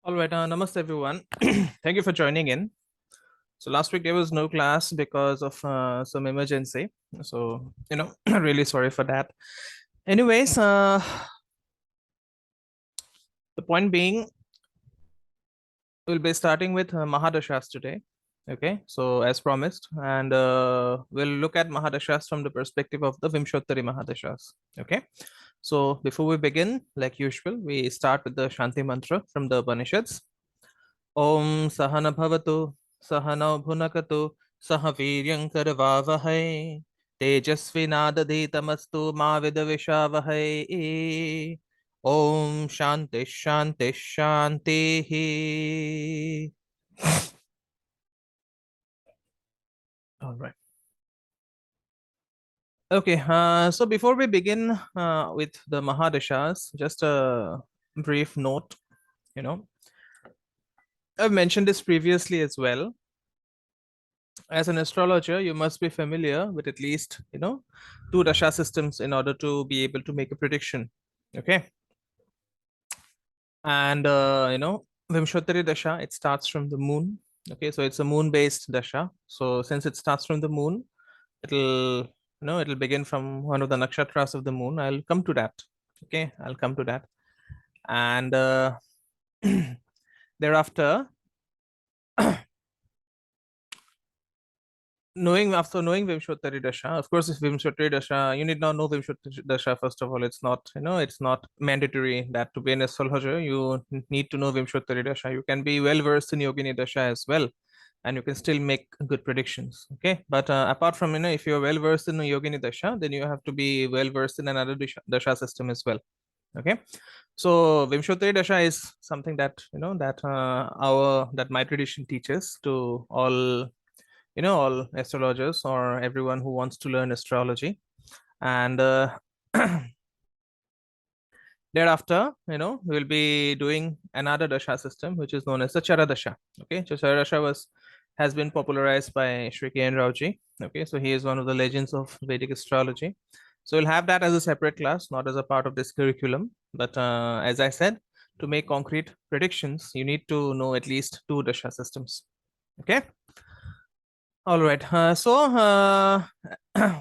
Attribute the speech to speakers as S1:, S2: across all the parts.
S1: All right, namaste everyone. Thank you for joining in. So last week there was no class because of some emergency. So really sorry for that. Anyways, the point being, we'll be starting with Mahadashas today. Okay, so as promised, and we'll look at Mahadashas from the perspective of the Vimshottari Mahadashas. Okay, so before we begin, like usual, we start with the Shanti mantra from the Upanishads. Om Sahana Bhavatu, Sahana Bhunakatu, Sahaviryam Karvavahai, Tejasvinadaditamastu Ma Vidavishavahay. Om Shanti Shanti Shanti. All right. Okay, so before we begin with the Mahadashas, just a brief note. I've mentioned this previously as well. As an astrologer, you must be familiar with at least, two dasha systems in order to be able to make a prediction. Okay. And, Vimshottari dasha, it starts from the moon. Okay. So it's a moon based dasha. So since it starts from the moon, it'll begin from one of the nakshatras of the moon. I'll come to that. Okay. I'll come to that. And thereafter, after knowing Vimshottari Dasha, of course, if Vimshottari Dasha, you need not know Vimshottari Dasha, first of all. It's not mandatory that to be an astrologer, you need to know Vimshottari Dasha. You can be well versed in Yogini Dasha as well, and you can still make good predictions. Okay. But apart from, if you're well versed in Yogini Dasha, then you have to be well versed in another Dasha system as well. Okay. So Vimshottari Dasha is something that, that my tradition teaches to all astrologers or everyone who wants to learn astrology. And thereafter, we'll be doing another dasha system which is known as the Chara Dasha. Okay, so Chara Dasha has been popularized by Sri K.N. Rauji. Okay, so he is one of the legends of Vedic astrology. So we'll have that as a separate class, not as a part of this curriculum. But as I said, to make concrete predictions, you need to know at least two dasha systems. Okay. All right. What are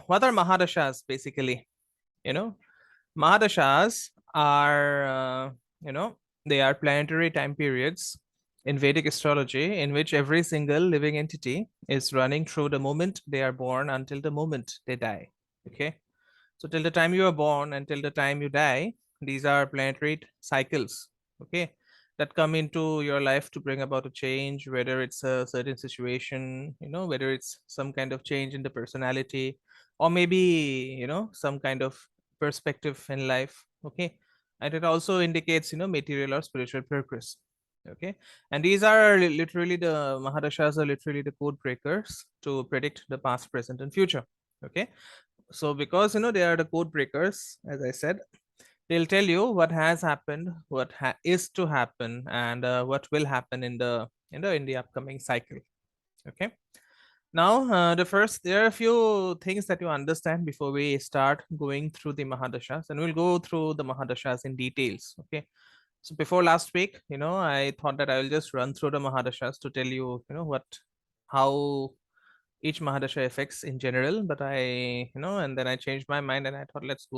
S1: Mahadashas basically? Mahadashas are, they are planetary time periods in Vedic astrology in which every single living entity is running through the moment they are born until the moment they die. Okay. So till the time you are born until the time you die, these are planetary cycles. Okay, that come into your life to bring about a change, whether it's a certain situation, whether it's some kind of change in the personality, or maybe, some kind of perspective in life. Okay, and it also indicates, material or spiritual progress. Okay, and these are literally the Mahadashas are literally the code breakers to predict the past, present, and future. Okay, so because they are the code breakers, as I said, they'll tell you what has happened, what is to happen, and what will happen in the upcoming cycle. Okay, now there are a few things that you understand before we start going through the Mahadashas, and we'll go through the Mahadashas in details. Okay, so before last week, I thought that I will just run through the Mahadashas to tell you, how each Mahadasha affects in general, but and then I changed my mind and I thought, let's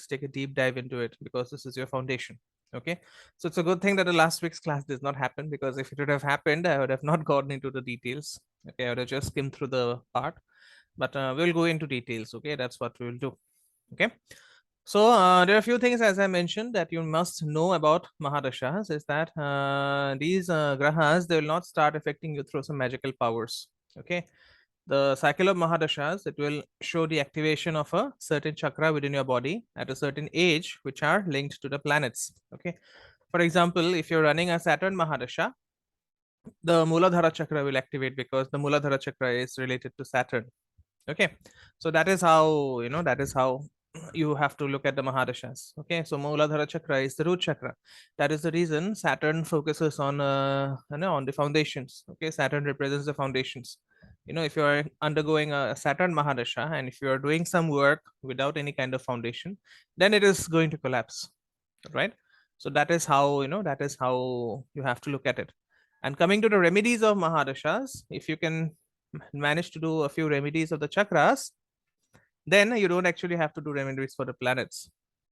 S1: take a deep dive into it because this is your foundation. Okay, so it's a good thing that the last week's class did not happen, because if it would have happened, I would have not gotten into the details. Okay, I would have just skimmed through the part, but we'll go into details. Okay, that's what we'll do. Okay, so there are a few things, as I mentioned, that you must know about Mahadashas. Is that these grahas, they will not start affecting you through some magical powers. Okay, the cycle of Mahadashas, it will show the activation of a certain chakra within your body at a certain age, which are linked to the planets. Okay. For example, if you're running a Saturn Mahadasha, the Muladhara chakra will activate because the Muladhara chakra is related to Saturn. Okay. So that is how, you have to look at the Mahadashas. Okay. So Muladhara chakra is the root chakra. That is the reason Saturn focuses on, on the foundations. Okay. Saturn represents the foundations. If you are undergoing a Saturn Mahadasha and if you are doing some work without any kind of foundation, then it is going to collapse, right? So that is how, that is how you have to look at it. And coming to the remedies of Mahadashas, if you can manage to do a few remedies of the chakras, then you don't actually have to do remedies for the planets.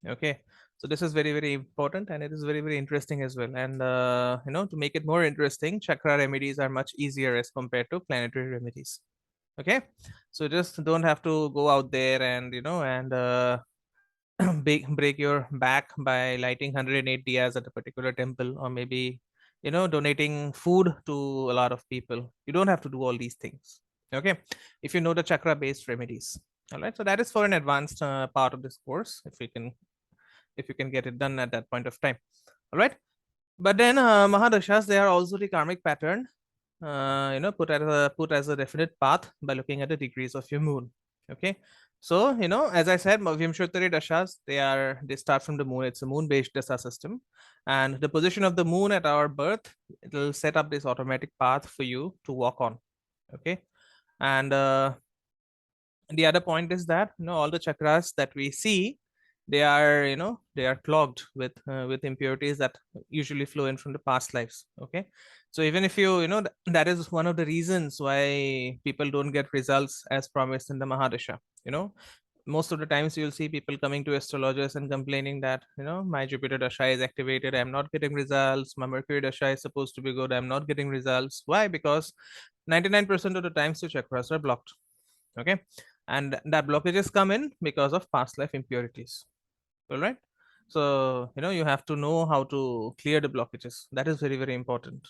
S1: Okay. So this is very, very important, and it is very, very interesting as well. And to make it more interesting, chakra remedies are much easier as compared to planetary remedies. Okay. So just don't have to go out there and break your back by lighting 108 diyas at a particular temple, or maybe donating food to a lot of people. You don't have to do all these things. Okay. If you know the chakra based remedies. All right. So that is for an advanced part of this course, if you can get it done at that point of time. All right. But then Mahadashas, they are also the karmic pattern, put as a definite path by looking at the degrees of your moon. Okay. So, as I said, Vimshottari Dashas, they start from the moon. It's a moon-based Dasha system. And the position of the moon at our birth, it will set up this automatic path for you to walk on. Okay. And the other point is that, all the chakras that we see, they are clogged with impurities that usually flow in from the past lives. Okay. So even if that is one of the reasons why people don't get results as promised in the Mahadasha. Most of the times you'll see people coming to astrologers and complaining that my Jupiter Dasha is activated, I'm not getting results, my Mercury Dasha is supposed to be good, I'm not getting results. Why? Because 99% of the times the chakras are blocked. Okay. And that blockages come in because of past life impurities. All right. So you have to know how to clear the blockages. That is very, very important.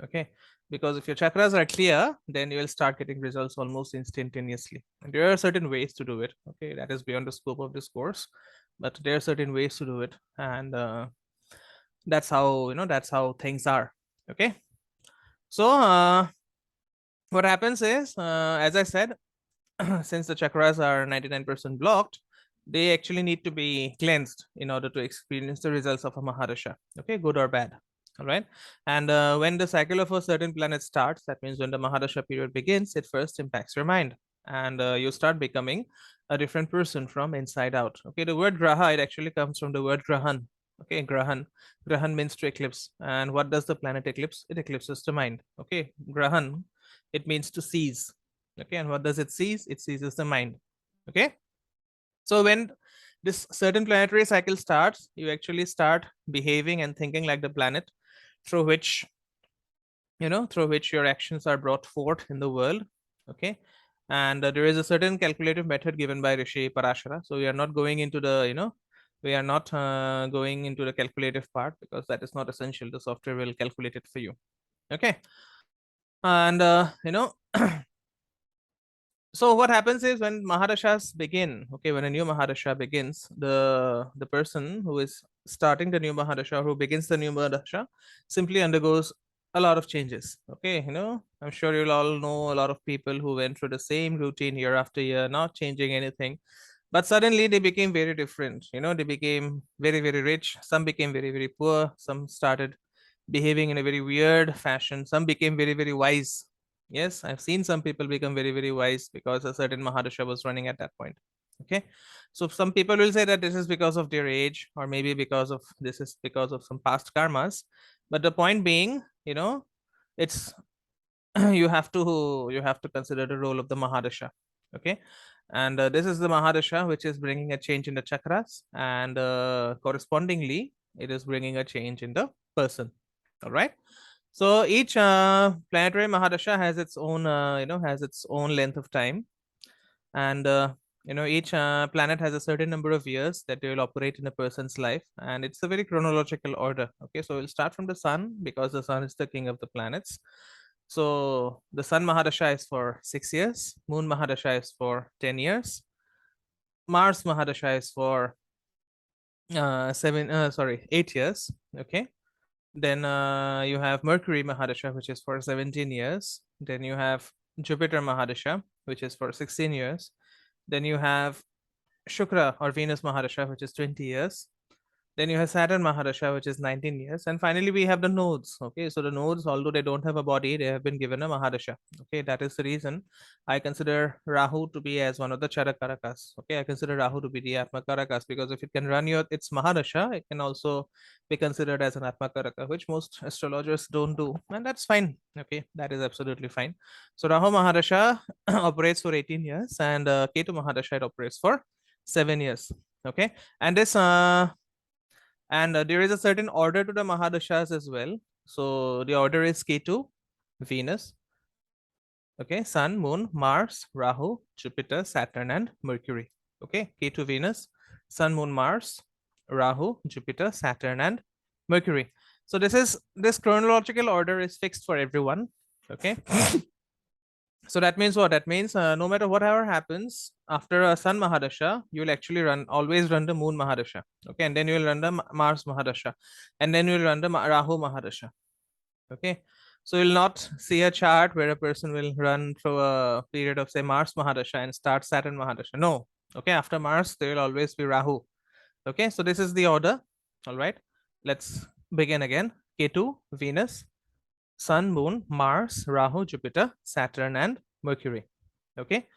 S1: Okay. Because if your chakras are clear, then you will start getting results almost instantaneously. And there are certain ways to do it. Okay. That is beyond the scope of this course, but there are certain ways to do it. And that's how things are. Okay. So what happens is, as I said, since the chakras are 99% blocked, they actually need to be cleansed in order to experience the results of a Mahadasha. Okay, good or bad. All right. And when the cycle of a certain planet starts, that means when the Mahadasha period begins, it first impacts your mind, and you start becoming a different person from inside out. Okay, the word graha, it actually comes from the word grahan. Okay, grahan. Grahan means to eclipse. And what does the planet eclipse? It eclipses the mind. Okay, grahan, it means to seize. Okay, and what does it seize? It seizes the mind. Okay. So when this certain planetary cycle starts, you actually start behaving and thinking like the planet, through which your actions are brought forth in the world. Okay. And there is a certain calculative method given by Rishi Parashara. So we are not going into the we are not going into the calculative part, because that is not essential. The software will calculate it for you. Okay. And so what happens is, when Mahadashas begin, okay, when a new Mahadasha begins, the person who is starting the new Mahadasha, who begins the new Mahadasha, simply undergoes a lot of changes. Okay, I'm sure you'll all know a lot of people who went through the same routine year after year, not changing anything, but suddenly they became very different. They became very, very rich. Some became very, very poor. Some started behaving in a very weird fashion. Some became very, very wise. Yes, I've seen some people become very, very wise because a certain Mahadasha was running at that point. Okay. So some people will say that this is because of their age, or maybe this is because of some past karmas. But the point being, it's you have to consider the role of the Mahadasha. Okay. And this is the Mahadasha which is bringing a change in the chakras, and correspondingly, it is bringing a change in the person. All right. So each planetary Mahadasha has its own, has its own length of time, and each planet has a certain number of years that they will operate in a person's life, and it's a very chronological order. Okay, so we'll start from the sun, because the sun is the king of the planets. So the sun Mahadasha is for 6 years, moon Mahadasha is for 10 years, Mars Mahadasha is for 8 years. Okay. Then you have Mercury Mahadasha, which is for 17 years. Then you have Jupiter Mahadasha, which is for 16 years. Then you have Shukra or Venus Mahadasha, which is 20 years. Then you have Saturn Mahadasha, which is 19 years. And finally, we have the nodes. Okay, so the nodes, although they don't have a body, they have been given a Mahadasha. Okay, that is the reason I consider Rahu to be as one of the Charakarakas. Okay, I consider Rahu to be the Atmakarakas because if it can run your its Mahadasha, it can also be considered as an Atmakaraka, which most astrologers don't do. And that's fine. Okay, that is absolutely fine. So Rahu Mahadasha operates for 18 years and Ketu Mahadasha it operates for 7 years. Okay, and this and there is a certain order to the Mahadashas as well. So the order is Ketu, Venus, okay, Sun, Moon, Mars, Rahu, Jupiter, Saturn, and Mercury. Okay, Ketu, Venus, Sun, Moon, Mars, Rahu, Jupiter, Saturn, and Mercury. So this chronological order is fixed for everyone. Okay. So that means what? That means no matter whatever happens after a Sun Mahadasha, you will actually always run the Moon Mahadasha. Okay, and then you will run the Mars Mahadasha, and then you will run the Rahu Mahadasha. Okay, so you'll not see a chart where a person will run through a period of say Mars Mahadasha and start Saturn Mahadasha. No. Okay, after Mars there will always be Rahu. Okay, so this is the order. All right, let's begin again. Ketu, Venus, Sun, Moon, Mars, Rahu, Jupiter, Saturn, and Mercury. Okay.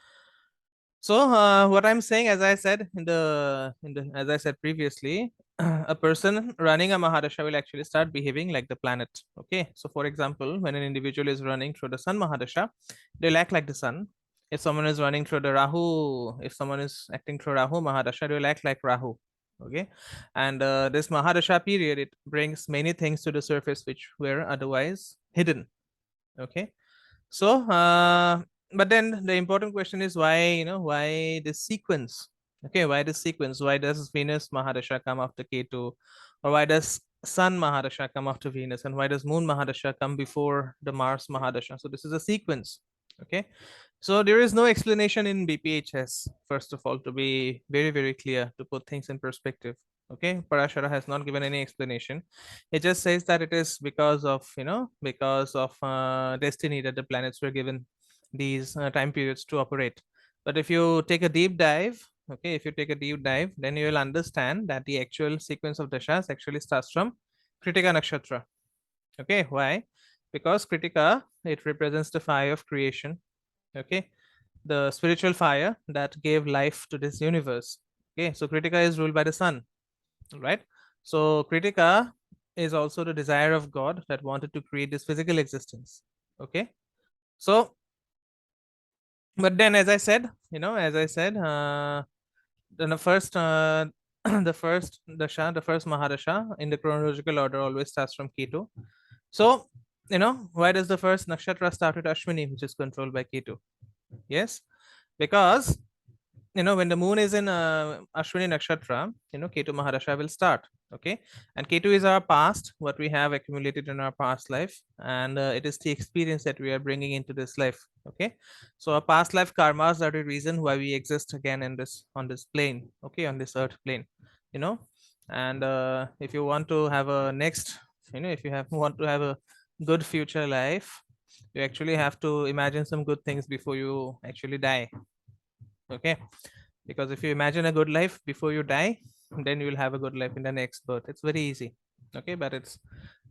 S1: So what I'm saying, as I said as I said previously, a person running a Mahadasha will actually start behaving like the planet. Okay. So for example, when an individual is running through the Sun Mahadasha, they'll act like the Sun. If someone is running through the Rahu, if someone is acting through Rahu Mahadasha, they'll act like Rahu. Okay, and this Mahadasha period, it brings many things to the surface which were otherwise hidden. Okay, so but then the important question is why, why this sequence? Okay, why this sequence? Why does Venus Mahadasha come after Ketu, or why does Sun Mahadasha come after Venus, and why does Moon Mahadasha come before the Mars Mahadasha? So this is a sequence. Okay, so there is no explanation in BPHS, first of all, to be very, very clear, to put things in perspective. Okay, Parashara has not given any explanation. It just says that it is because of, because of destiny that the planets were given these time periods to operate. But if you take a deep dive, okay, if you take a deep dive, then you will understand that the actual sequence of dashas actually starts from Kritika Nakshatra. Okay, why? Because Kritika, it represents the fire of creation. Okay, the spiritual fire that gave life to this universe. Okay, so Kritika is ruled by the sun, right? So Kritika is also the desire of God that wanted to create this physical existence. Okay, so but then as I said, then the first the first dasha, the first Mahadasha in the chronological order always starts from Ketu. So why does the first nakshatra start with Ashwini, which is controlled by Ketu? Yes, because when the moon is in Ashwini Nakshatra, Ketu Mahadasha will start. Okay, and Ketu is our past, what we have accumulated in our past life, and it is the experience that we are bringing into this life. Okay, so our past life karmas are the reason why we exist again in this on this plane. Okay, on this earth plane, and if you want to have a next, if you want to have a good future life, you actually have to imagine some good things before you actually die. Okay, because if you imagine a good life before you die, then you will have a good life in the next birth. It's very easy. Okay, but it's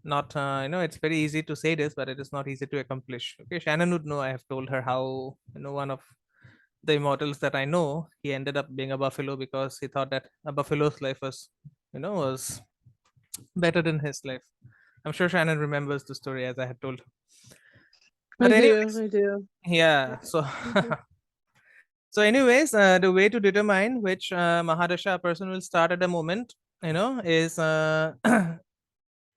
S1: not it's very easy to say this, but it is not easy to accomplish. Okay, Shannon would know. I have told her how one of the immortals that I know, he ended up being a buffalo because he thought that a buffalo's life was was better than his life. I'm sure Shannon remembers the story as I had told her. But anyways,
S2: I do.
S1: yeah, so so anyways, the way to determine which Mahadasha a person will start at the moment, is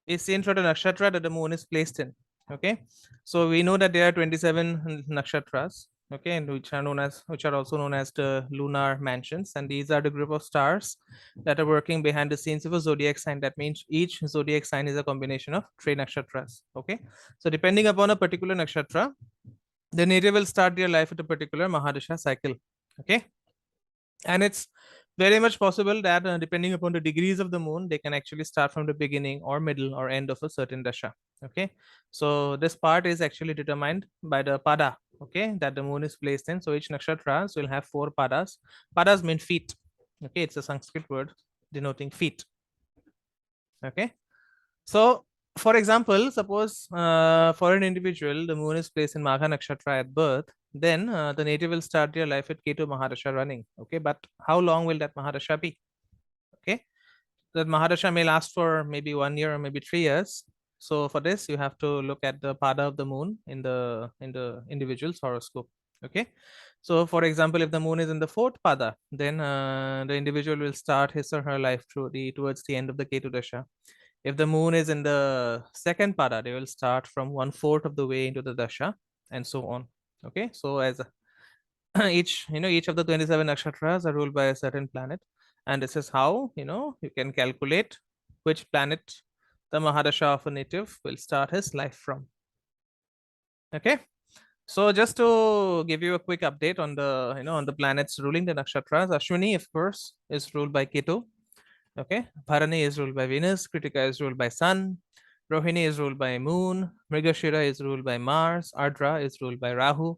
S1: is seen through the nakshatra that the moon is placed in. Okay, so we know that there are 27 nakshatras. Okay, and which are also known as the lunar mansions, and these are the group of stars that are working behind the scenes of a zodiac sign. That means each zodiac sign is a combination of 3 nakshatras. Okay, so depending upon a particular nakshatra, the native will start their life at a particular Mahadasha cycle. Okay, and it's very much possible that depending upon the degrees of the moon, they can actually start from the beginning or middle or end of a certain dasha. Okay, so this part is actually determined by the pada, okay, that the moon is placed in. So each nakshatra will have 4 padas. Padas mean feet. Okay, it's a Sanskrit word denoting feet. Okay. So, for example, suppose for an individual, the moon is placed in Magha Nakshatra at birth, then the native will start their life with Ketu Mahadasha running. Okay, but how long will that Mahadasha be? Okay, that Mahadasha may last for maybe 1 year or maybe 3 years. So for this, you have to look at the pada of the moon in the individual's horoscope. Okay, so for example, if the moon is in the fourth pada, then the individual will start his or her life towards the end of the Ketu Dasha. If the moon is in the second pada, they will start from 1/4 of the way into the dasha, and so on. Okay, so as each of the 27 nakshatras are ruled by a certain planet, and this is how you can calculate which planet the Mahadasha of a native will start his life from. Okay, so just to give you a quick update on the on the planets ruling the nakshatras, Ashwini, of course, is ruled by Ketu. Okay, Bharani is ruled by Venus, Kritika is ruled by Sun, Rohini is ruled by Moon, Mrigashira is ruled by Mars, Ardra is ruled by Rahu,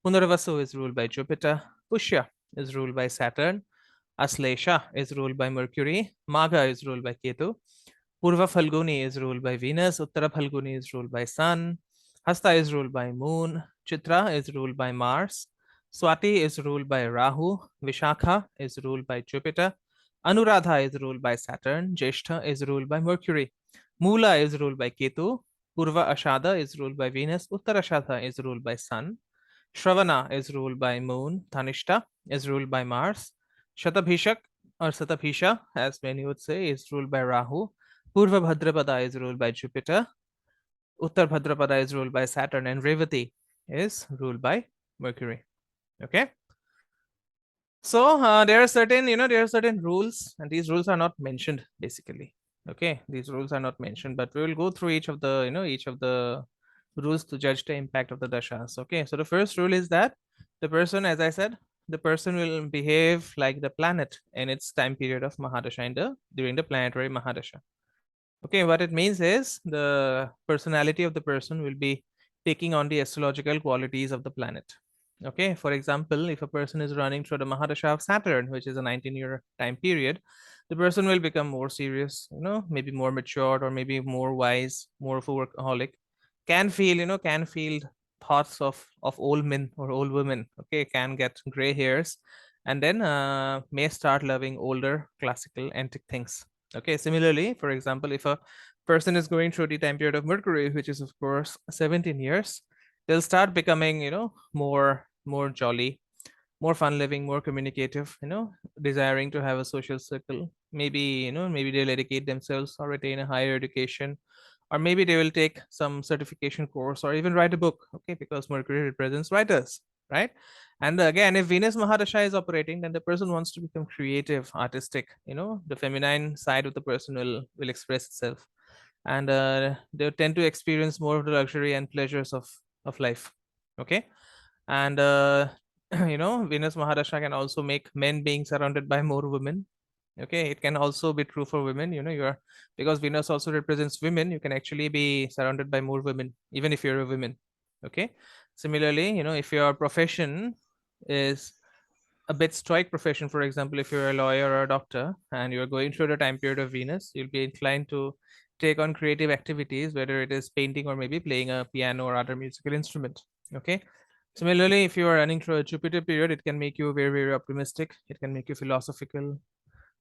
S1: Punarvasu is ruled by Jupiter, Pushya is ruled by Saturn, Aslesha is ruled by Mercury, Magha is ruled by Ketu, Purva Phalguni is ruled by Venus, Uttara Phalguni is ruled by Sun, Hasta is ruled by Moon, Chitra is ruled by Mars, Swati is ruled by Rahu, Vishakha is ruled by Jupiter, Anuradha is ruled by Saturn, Jeshta is ruled by Mercury, Mula is ruled by Ketu, Purva Ashada is ruled by Venus, Uttara Ashada is ruled by Sun, Shravana is ruled by Moon, Tanishta is ruled by Mars, Shatabhishak or Satabhisha, as many would say, is ruled by Rahu, Purva Bhadrapada is ruled by Jupiter, Uttar Bhadrapada is ruled by Saturn, and Revati is ruled by Mercury. Okay. So there are certain, there are certain rules, and these rules are not mentioned basically. Okay, these rules are not mentioned, but we will go through each of the, each of the rules to judge the impact of the dashas. Okay, so the first rule is that the person, as I said, the person will behave like the planet in its time period of Mahadasha during the planetary Mahadasha. Okay, what it means is the personality of the person will be taking on the astrological qualities of the planet. Okay, for example, if a person is running through the Mahadasha of Saturn, which is a 19-year time period, the person will become more serious, maybe more matured, or maybe more wise, more of a workaholic, can feel thoughts of old men or old women. Okay, can get gray hairs, and then may start loving older classical antique things. Okay, similarly, for example, if a person is going through the time period of Mercury, which is of course 17 years, they'll start becoming, more jolly, more fun living, more communicative, desiring to have a social circle. Maybe, maybe they'll educate themselves or attain a higher education, or maybe they will take some certification course or even write a book. Okay, because Mercury represents writers, right? And again, if Venus Mahadasha is operating, then the person wants to become creative, artistic. The feminine side of the person will express itself, and they tend to experience more of the luxury and pleasures of life. Okay, and Venus Mahadasha can also make men being surrounded by more women. Okay, it can also be true for women. You're, because Venus also represents women, you can actually be surrounded by more women even if you're a woman. Okay, similarly, if your profession is a bit stoic profession, for example, if you're a lawyer or a doctor and you're going through the time period of Venus, you'll be inclined to take on creative activities, whether it is painting or maybe playing a piano or other musical instrument. Okay, similarly, if you are running through a Jupiter period, it can make you very, very optimistic, it can make you philosophical,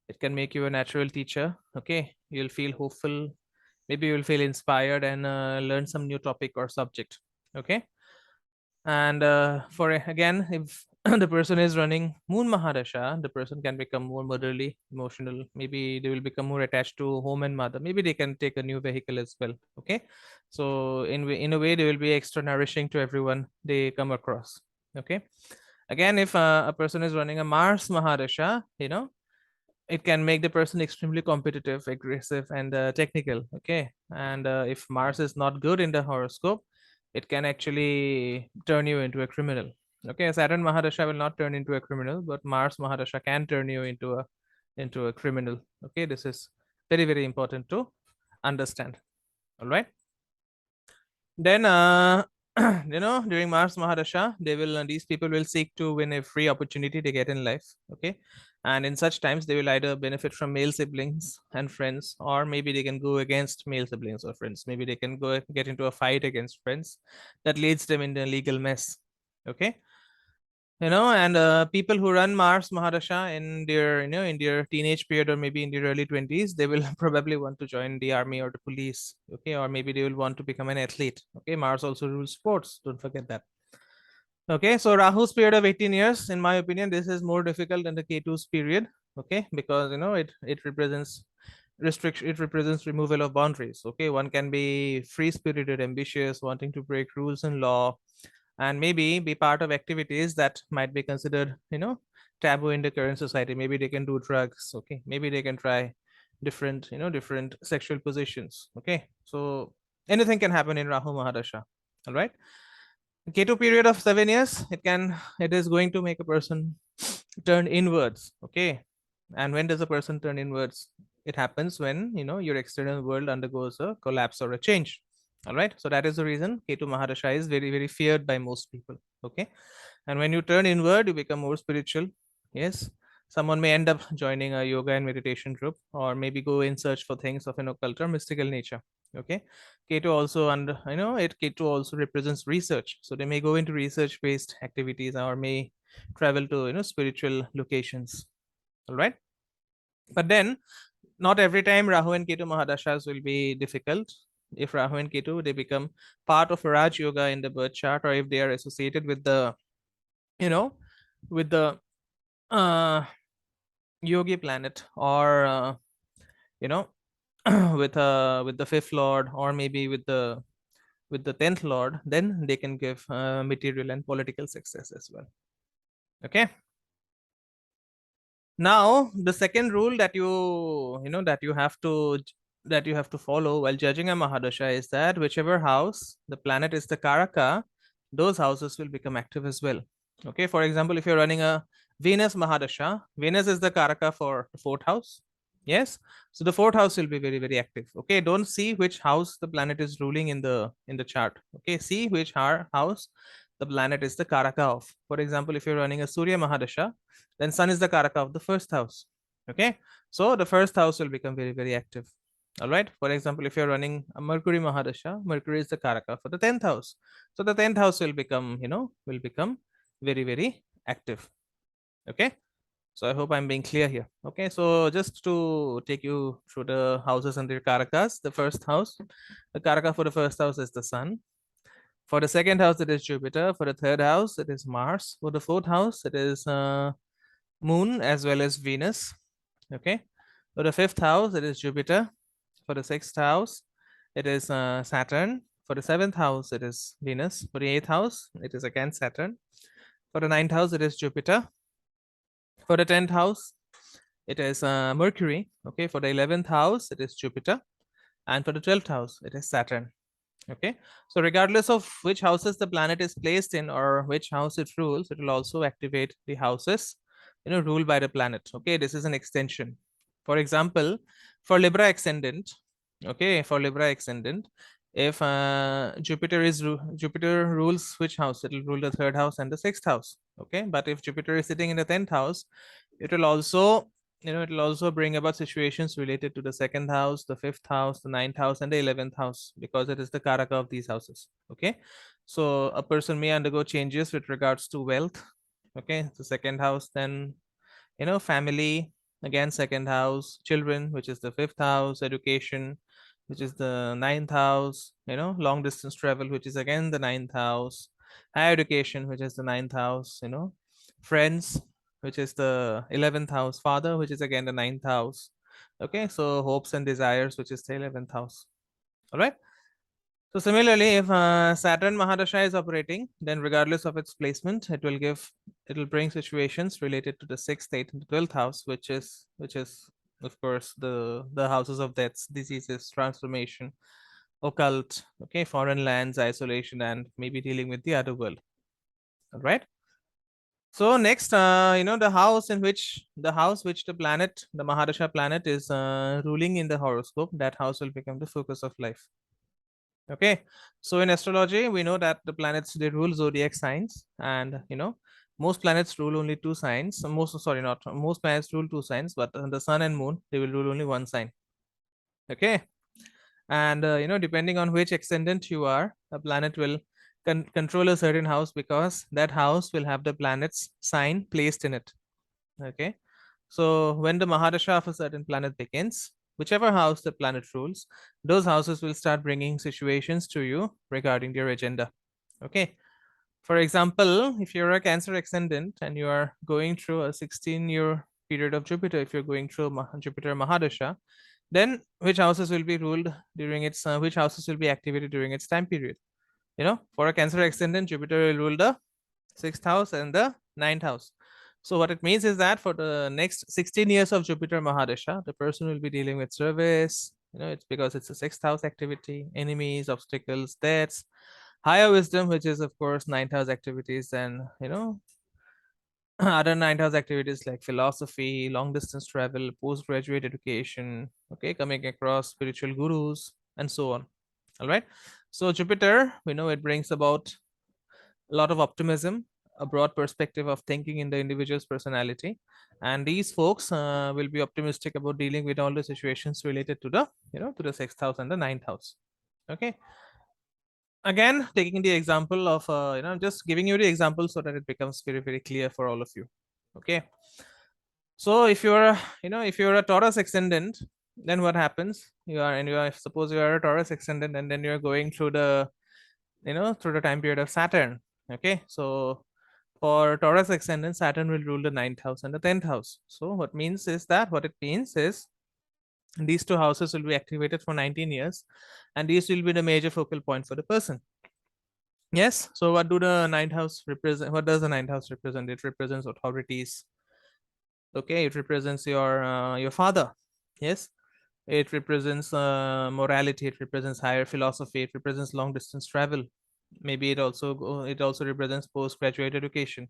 S1: it can make you a natural teacher. Okay, you'll feel hopeful, maybe you'll feel inspired and learn some new topic or subject. Okay, and for again, if the person is running Moon Mahadasha, the person can become more motherly, emotional. Maybe they will become more attached to home and mother. Maybe they can take a new vehicle as well. Okay, so in a way, they will be extra nourishing to everyone they come across. Okay, again, if a person is running a Mars Mahadasha, it can make the person extremely competitive, aggressive, and technical. Okay, and if Mars is not good in the horoscope, it can actually turn you into a criminal. Okay, Saturn Mahadasha will not turn into a criminal, but Mars Mahadasha can turn you into a criminal. Okay, this is very, very important to understand. All right, then during Mars Mahadasha, these people will seek to win every opportunity they get in life. Okay, And in such times, they will either benefit from male siblings and friends, or maybe they can go against male siblings or friends. Maybe they can go get into a fight against friends that leads them into a legal mess. Okay. And people who run Mars Mahadasha in their, in their teenage period, or maybe in their early 20s, they will probably want to join the army or the police. Okay. Or maybe they will want to become an athlete. Okay. Mars also rules sports. Don't forget that. Okay, so Rahu's period of 18 years, in my opinion, this is more difficult than the Ketu's period. Okay, because it represents restriction, it represents removal of boundaries. Okay, one can be free spirited, ambitious, wanting to break rules and law, and maybe be part of activities that might be considered, taboo in the current society. Maybe they can do drugs. Okay, maybe they can try different, different sexual positions. Okay, so anything can happen in Rahu Mahadasha. All right. Ketu period of 7 years, it is going to make a person turn inwards. Okay. And when does a person turn inwards? It happens when your external world undergoes a collapse or a change. All right. So that is the reason Ketu Mahadasha is very, very feared by most people. Okay. And when you turn inward, you become more spiritual. Yes. Someone may end up joining a yoga and meditation group, or maybe go in search for things of an occult or mystical nature. Okay. Ketu also, and Ketu also represents research. So they may go into research based activities, or may travel to spiritual locations. All right. But then not every time Rahu and Ketu Mahadashas will be difficult. If Rahu and Ketu, they become part of Raj Yoga in the birth chart, or if they are associated with the, with the uh, Yogi planet, or you know, with the fifth lord, or maybe with the 10th lord, then they can give material and political success as well. Okay. Now the second rule that that you have to follow while judging a Mahadasha is that whichever house the planet is the Karaka, those houses will become active as well. Okay, for example, if you're running a Venus Mahadasha, Venus is the Karaka for the fourth house. Yes, so the fourth house will be very, very active. Okay, don't see which house the planet is ruling in the chart. Okay, see which house the planet is the Karaka of. For example, if you're running a Surya Mahadasha, then Sun is the Karaka of the first house. Okay, so the first house will become very, very active. All right. For example, if you're running a Mercury Mahadasha, Mercury is the Karaka for the 10th house. So the 10th house will become, very, very active. Okay. So I hope I'm being clear here. Okay. So just to take you through the houses and their Karakas, the first house, the Karaka for the first house is the Sun. For the second house, it is Jupiter. For the third house, it is Mars. For the fourth house, it is Moon as well as Venus. Okay. For the fifth house, it is Jupiter. For the sixth house, it is Saturn. For the seventh house, it is Venus. For the eighth house, it is again Saturn. For the ninth house, it is Jupiter. For the 10th house, it is Mercury. Okay. For the 11th house, it is Jupiter. And for the 12th house, it is Saturn. Okay. So regardless of which houses the planet is placed in, or which house it rules, it will also activate the houses, ruled by the planet. Okay. This is an extension. For example, for Libra ascendant, okay, for Libra ascendant, if Jupiter rules which house, it will rule the third house and the sixth house. Okay. But if Jupiter is sitting in the 10th house, it will also it will also bring about situations related to the second house, the fifth house, the ninth house, and the 11th house, because it is the Karaka of these houses. Okay. So a person may undergo changes with regards to wealth. Okay. The second house, then, family, again, second house, children, which is the fifth house, education, which is the ninth house, long distance travel, which is again the ninth house, higher education, which is the ninth house, friends, which is the 11th house, father, which is again the ninth house. Okay, so hopes and desires, which is the 11th house. All right. So similarly, if Saturn Mahadasha is operating, then regardless of its placement, it will bring situations related to the sixth, eighth, and the 12th house, which is of course the houses of deaths, diseases, transformation, occult, okay, foreign lands, isolation, and maybe dealing with the other world. All right. So next, the house which the planet, the Mahadasha planet, is ruling in the horoscope, that house will become the focus of life. Okay, so in astrology, we know that the planets, they rule zodiac signs, and Most planets rule only two signs. Most planets rule two signs, but the sun and moon, they will rule only one sign. Okay. And depending on which ascendant you are, a planet will control a certain house, because that house will have the planet's sign placed in it. Okay. So when the Mahadasha of a certain planet begins, whichever house the planet rules, those houses will start bringing situations to you regarding their agenda. Okay. For example, if you're a Cancer ascendant and you are going through a 16-year period of Jupiter, if you're going through Jupiter Mahadasha, then which houses will be ruled during its, which houses will be activated during its time period? For a Cancer ascendant, Jupiter will rule the 6th house and the 9th house. So what it means is that for the next 16 years of Jupiter Mahadasha, the person will be dealing with service. It's because it's a 6th house activity, enemies, obstacles, debts, higher wisdom, which is of course 9th house activities, and other 9th house activities like philosophy, long distance travel, postgraduate education, okay, coming across spiritual gurus, and so on. All right. So Jupiter, we know it brings about a lot of optimism, a broad perspective of thinking in the individual's personality, and these folks will be optimistic about dealing with all the situations related to the to the 6th house and the 9th house. Okay. Again, taking the example of I'm just giving you the example so that it becomes very, very clear for all of you. Okay. So if you're if you're a Taurus ascendant, then what happens? Suppose you are a Taurus ascendant, and then you're going through the through the time period of Saturn. Okay. So for Taurus ascendant, Saturn will rule the 9th house and the 10th house. So what it means is these two houses will be activated for 19 years, and these will be the major focal point for the person. Yes. So what do the 9th house represent? What does the 9th house represent? It represents authorities. Okay. It represents your father. Yes. It represents morality. It represents higher philosophy. It represents long distance travel. Maybe it also represents postgraduate education.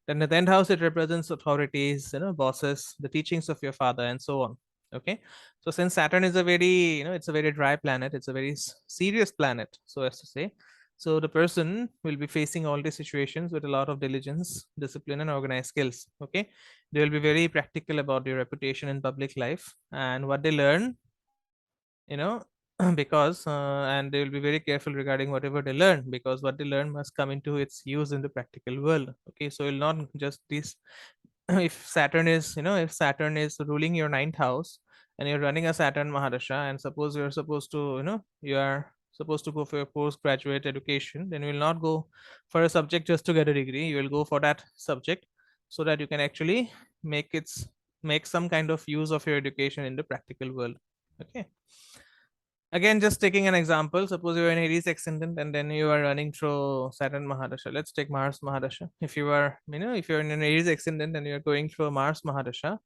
S1: Then the 10th house, it represents authorities, bosses, the teachings of your father, and so on. Okay. So since Saturn is a very it's a very dry planet, it's a very serious planet, so as to say. So the person will be facing all these situations with a lot of diligence, discipline, and organized skills. Okay. They will be very practical about their reputation in public life and what they learn, you know because and they will be very careful regarding whatever they learn, because what they learn must come into its use in the practical world. Okay. So you'll not just this if Saturn is ruling your 9th house, and you're running a Saturn Mahadasha, and suppose you're supposed to you are supposed to go for your postgraduate education, then you will not go for a subject just to get a degree. You will go for that subject so that you can actually make some kind of use of your education in the practical world. Okay. Again, just taking an example, suppose you're an Aries ascendant and then you are running through Saturn Mahadasha. Let's take Mars Mahadasha. If you're in an Aries ascendant and you're going through a Mars Mahadasha,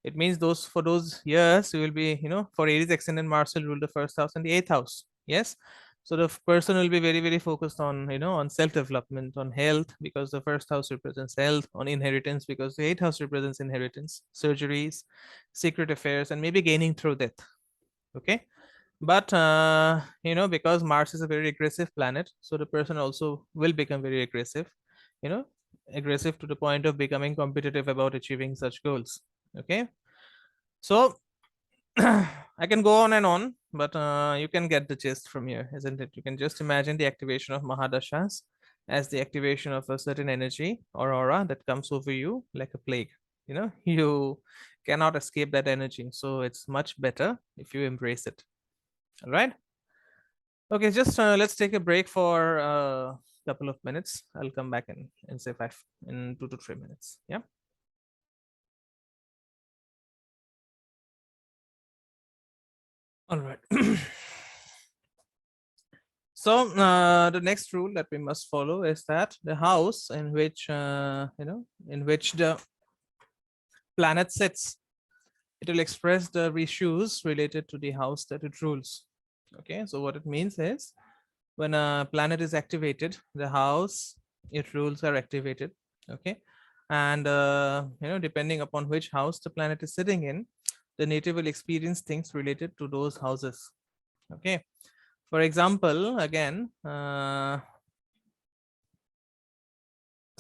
S1: it means for those years you will be, for Aries ascendant, Mars will rule the 1st house and the 8th house. Yes. So the person will be very, very focused on, on self-development, on health, because the 1st house represents health, on inheritance, because the 8th house represents inheritance, surgeries, secret affairs, and maybe gaining through death. Okay. But because Mars is a very aggressive planet, so the person also will become very aggressive, you know aggressive to the point of becoming competitive about achieving such goals. Okay. So I can go on and on, but you can get the gist from here, isn't it? You can just imagine the activation of Mahadashas as the activation of a certain energy or aura that comes over you like a plague. You cannot escape that energy, so it's much better if you embrace it. All right. Okay, just let's take a break for a couple of minutes. I'll come back in say in 2 to 3 minutes. Yeah. All right. So the next rule that we must follow is that the house in which the planet sits, it will express the issues related to the house that it rules. Okay. So what it means is, when a planet is activated, the house it rules are activated. Okay. And depending upon which house the planet is sitting in, the native will experience things related to those houses. Okay. For example, again,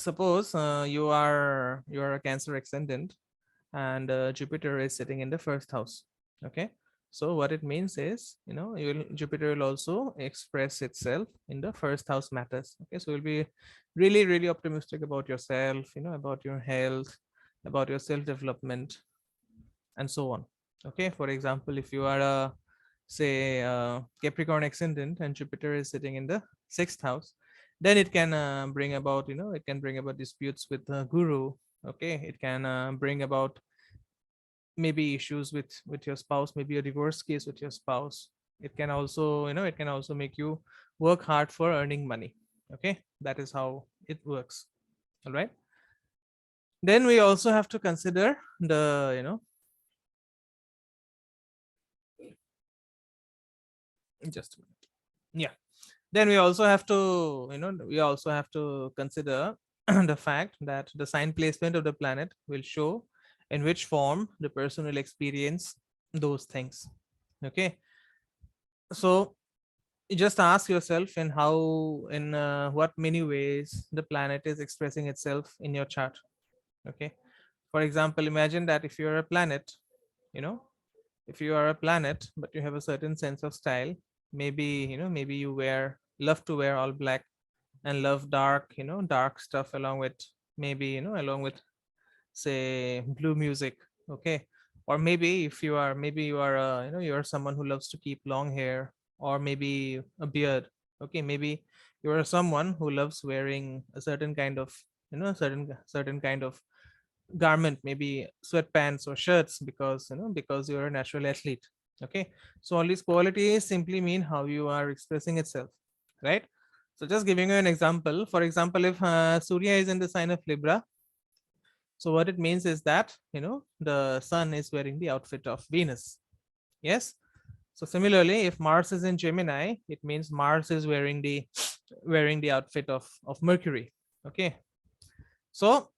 S1: suppose you are a Cancer ascendant, and Jupiter is sitting in the first house. Okay, so what it means is, Jupiter will also express itself in the first house matters. Okay, so you'll be really, really optimistic about yourself, about your health, about your self development, and so on. Okay, for example, if you are a, say, Capricorn ascendant and Jupiter is sitting in the sixth house, then it can bring about, it can bring about disputes with the guru. Okay, it can bring about maybe issues with your spouse, maybe a divorce case with your spouse. It can also, it can also make you work hard for earning money. Okay, that is how it works. All right, then we also have to consider the, just a minute. Yeah, then we also have to, we also have to consider the fact that the sign placement of the planet will show in which form the person will experience those things. Okay, so you just ask yourself in how, in what many ways the planet is expressing itself in your chart. Okay, for example, imagine that if you're a planet, you know if you are a planet but you have a certain sense of style, maybe, maybe you love to wear all black and love dark, dark stuff, along with, maybe, along with, say, blue music. Okay, or maybe if you are, maybe you are you are someone who loves to keep long hair, or maybe a beard. Okay, maybe you are someone who loves wearing a certain kind of, certain kind of garment, maybe sweatpants or shirts, because, because you're a natural athlete. Okay, so all these qualities simply mean how you are expressing itself, right? So just giving you an example, for example, if Surya is in the sign of Libra, so what it means is that, the sun is wearing the outfit of Venus. Yes. So similarly, if Mars is in Gemini, it means Mars is wearing the wearing the outfit of Mercury. Okay. So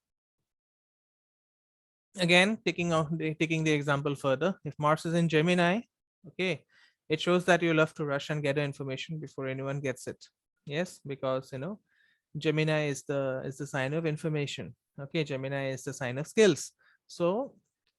S1: again, taking the example further, if Mars is in Gemini, okay, it shows that you love to rush and gather information before anyone gets it. Yes, because, Gemini is the sign of information. Okay, Gemini is the sign of skills. So,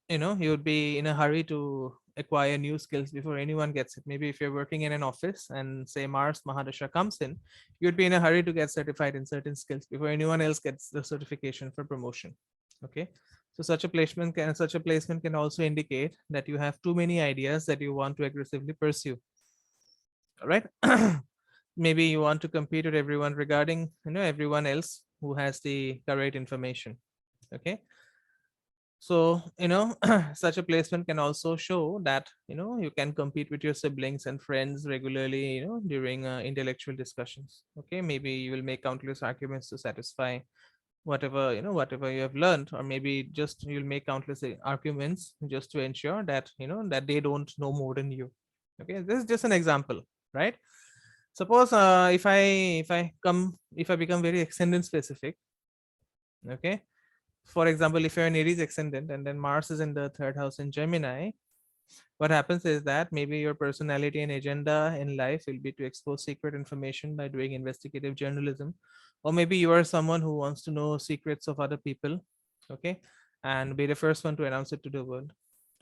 S1: you would be in a hurry to acquire new skills before anyone gets it. Maybe if you're working in an office and, say, Mars Mahadasha comes in, you'd be in a hurry to get certified in certain skills before anyone else gets the certification for promotion. Okay, so such a placement can also indicate that you have too many ideas that you want to aggressively pursue. All right. Maybe you want to compete with everyone regarding, everyone else who has the correct information. Okay, so, such a placement can also show that, you can compete with your siblings and friends regularly, during intellectual discussions. Okay, maybe you will make countless arguments to satisfy whatever you have learned, or maybe just you'll make countless arguments just to ensure that, that they don't know more than you. Okay, this is just an example, right? Suppose if I become very ascendant specific. Okay, for example, if you're an Aries ascendant and then Mars is in the third house in Gemini, what happens is that maybe your personality and agenda in life will be to expose secret information by doing investigative journalism, or maybe you are someone who wants to know secrets of other people. Okay, and be the first one to announce it to the world.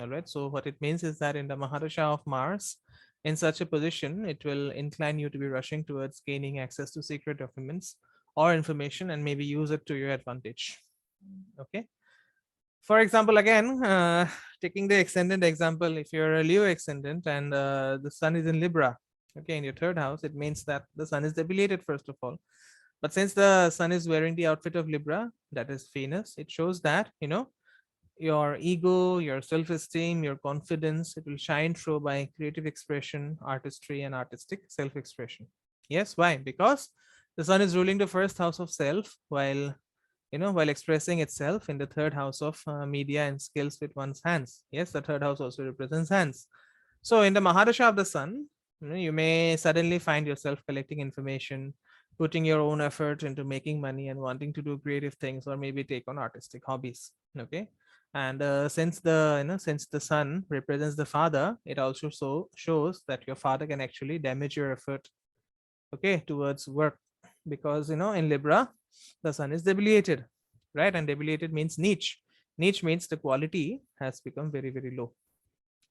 S1: All right, so what it means is that in the Mahadasha of Mars, in such a position, it will incline you to be rushing towards gaining access to secret documents or information and maybe use it to your advantage. Okay, for example, again, taking the ascendant example, if you're a Leo ascendant and the sun is in Libra, okay, in your third house, it means that the sun is debilitated, first of all. But since the sun is wearing the outfit of Libra, that is Venus, it shows that, your ego, your self-esteem, your confidence, it will shine through by creative expression, artistry, and artistic self-expression. Yes, why? Because the sun is ruling the first house of self, while expressing itself in the third house of media and skills with one's hands. Yes, the third house also represents hands. So in the Mahadasha of the sun, you may suddenly find yourself collecting information, putting your own effort into making money and wanting to do creative things, or maybe take on artistic hobbies. Okay, and since the sun represents the father, it also shows that your father can actually damage your effort, okay, towards work, because, in Libra, the sun is debilitated, right? And debilitated means niche. Niche means the quality has become very, very low.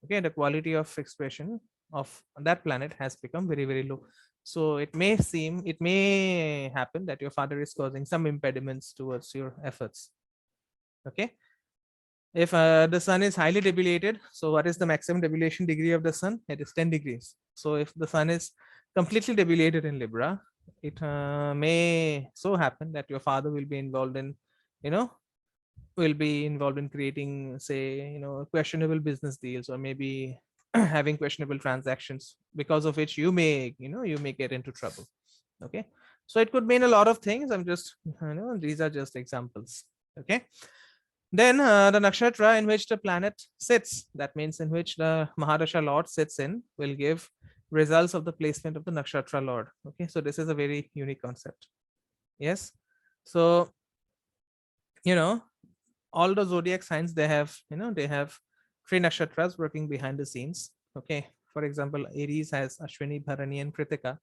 S1: Okay, the quality of expression of that planet has become very, very low. So it may happen that your father is causing some impediments towards your efforts. Okay, if the sun is highly debilitated, so what is the maximum debilation degree of the sun? It is 10 degrees. So if the sun is completely debilitated in Libra, it may so happen that your father will be involved in, you know, creating, say, questionable business deals, or maybe having questionable transactions, because of which you may, you may get into trouble. Okay, so it could mean a lot of things. I'm just, these are just examples. Okay, then the nakshatra in which the planet sits, that means in which the Mahadasha Lord sits in, will give results of the placement of the nakshatra Lord. Okay, so this is a very unique concept. Yes, so all the zodiac signs, they have, they have three nakshatras working behind the scenes. Okay, for example, Aries has Ashwini, Bharani, and Kritika,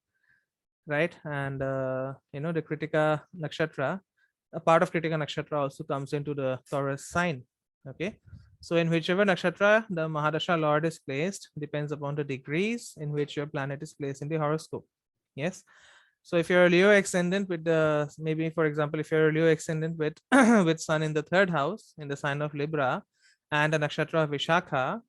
S1: right? And the Kritika nakshatra, a part of Kritika nakshatra also comes into the Taurus sign. Okay, so in whichever nakshatra the Mahadasha Lord is placed depends upon the degrees in which your planet is placed in the horoscope. Yes, so if you're a Leo ascendant with the, maybe for example, if you're a Leo ascendant with with sun in the third house in the sign of Libra and a nakshatra of Vishakha,